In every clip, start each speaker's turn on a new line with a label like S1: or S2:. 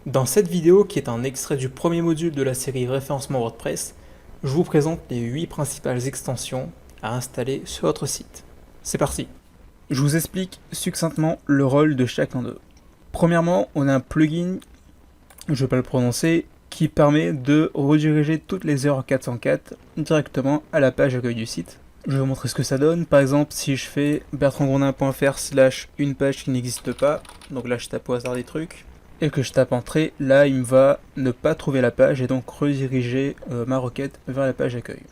S1: Dans cette vidéo, qui est un extrait du premier module de la série Référencement WordPress, je vous présente les 8 principales extensions à installer sur votre site. C'est parti. Je vous explique succinctement le rôle de chacun d'eux. Premièrement, on a un plugin, je ne vais pas le prononcer, qui permet de rediriger toutes les erreurs 404 directement à la page accueil du site. Je vais vous montrer ce que ça donne. Par exemple, si je fais bertrandgrondin.fr/ une page qui n'existe pas, donc là je tape au hasard des trucs, et que je tape entrée, là il me va ne pas trouver la page et donc rediriger ma requête vers la page accueil.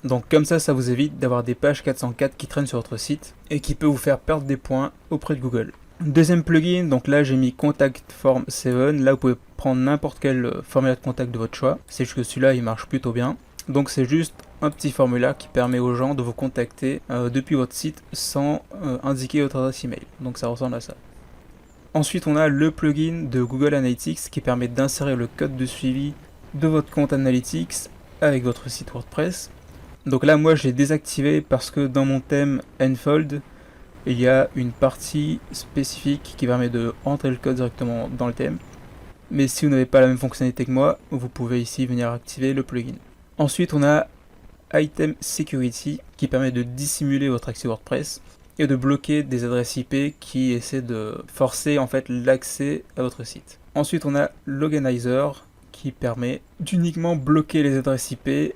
S1: Donc comme ça vous évite d'avoir des pages 404 qui traînent sur votre site et qui peut vous faire perdre des points auprès de Google. Deuxième plugin, donc là j'ai mis Contact Form 7, là vous pouvez prendre n'importe quel formulaire de contact de votre choix, c'est juste que celui-là il marche plutôt bien. Donc c'est juste un petit formulaire qui permet aux gens de vous contacter depuis votre site sans indiquer votre adresse email, donc ça ressemble à ça. Ensuite, on a le plugin de Google Analytics qui permet d'insérer le code de suivi de votre compte Analytics avec votre site WordPress. Donc là, moi, je l'ai désactivé parce que dans mon thème Enfold, il y a une partie spécifique qui permet de rentrer le code directement dans le thème. Mais si vous n'avez pas la même fonctionnalité que moi, vous pouvez ici venir activer le plugin. Ensuite, on a Item Security qui permet de dissimuler votre accès WordPress et de bloquer des adresses IP qui essaient de forcer en fait l'accès à votre site. Ensuite, on a Loganizer qui permet d'uniquement bloquer les adresses IP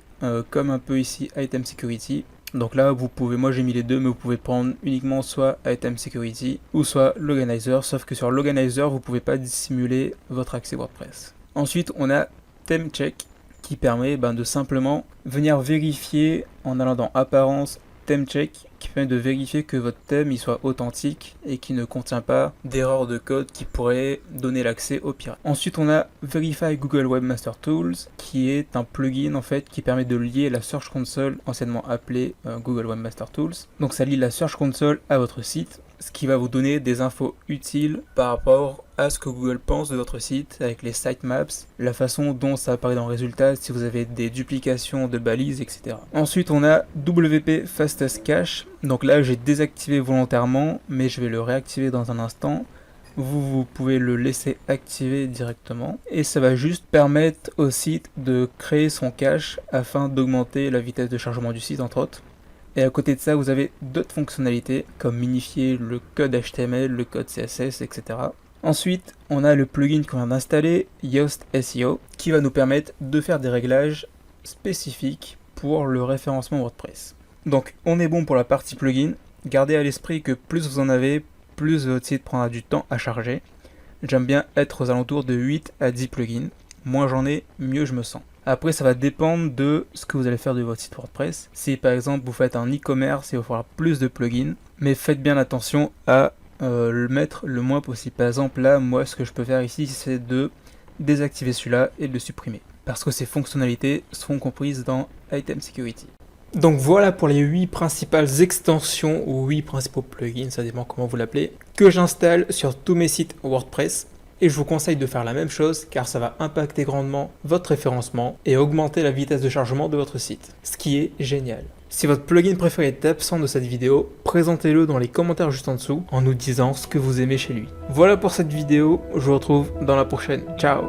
S1: comme un peu ici Item Security. Donc là, vous pouvez, moi j'ai mis les deux, mais vous pouvez prendre uniquement soit Item Security ou soit Loganizer, sauf que sur Loganizer, vous ne pouvez pas dissimuler votre accès WordPress. Ensuite, on a ThemeCheck qui permet de simplement venir vérifier en allant dans Apparence, ThemeCheck, qui permet de vérifier que votre thème il soit authentique et qui ne contient pas d'erreurs de code qui pourraient donner l'accès aux pirates. Ensuite, on a Verify Google Webmaster Tools, qui est un plugin en fait qui permet de lier la Search Console, anciennement appelée Google Webmaster Tools. Donc ça lie la Search Console à votre site, ce qui va vous donner des infos utiles par rapport à ce que Google pense de votre site avec les sitemaps, la façon dont ça apparaît dans le résultat, si vous avez des duplications de balises, etc. Ensuite, on a WP Fastest Cache. Donc là, j'ai désactivé volontairement, mais je vais le réactiver dans un instant. Vous pouvez le laisser activer directement et ça va juste permettre au site de créer son cache afin d'augmenter la vitesse de chargement du site, entre autres. Et à côté de ça, vous avez d'autres fonctionnalités comme minifier le code HTML, le code CSS, etc. Ensuite, on a le plugin qu'on vient d'installer, Yoast SEO, qui va nous permettre de faire des réglages spécifiques pour le référencement WordPress. Donc, on est bon pour la partie plugin. Gardez à l'esprit que plus vous en avez, plus votre site prendra du temps à charger. J'aime bien être aux alentours de 8 à 10 plugins. Moins j'en ai, mieux je me sens. Après, ça va dépendre de ce que vous allez faire de votre site WordPress. Si par exemple vous faites un e-commerce, il va falloir plus de plugins, mais faites bien attention à le mettre le moins possible. Par exemple, là, moi, ce que je peux faire ici, c'est de désactiver celui-là et de le supprimer, parce que ces fonctionnalités seront comprises dans Item Security. Donc voilà pour les 8 principales extensions ou 8 principaux plugins, ça dépend comment vous l'appelez, que j'installe sur tous mes sites WordPress. Et je vous conseille de faire la même chose car ça va impacter grandement votre référencement et augmenter la vitesse de chargement de votre site, ce qui est génial. Si votre plugin préféré est absent de cette vidéo, présentez-le dans les commentaires juste en dessous en nous disant ce que vous aimez chez lui. Voilà pour cette vidéo, je vous retrouve dans la prochaine. Ciao!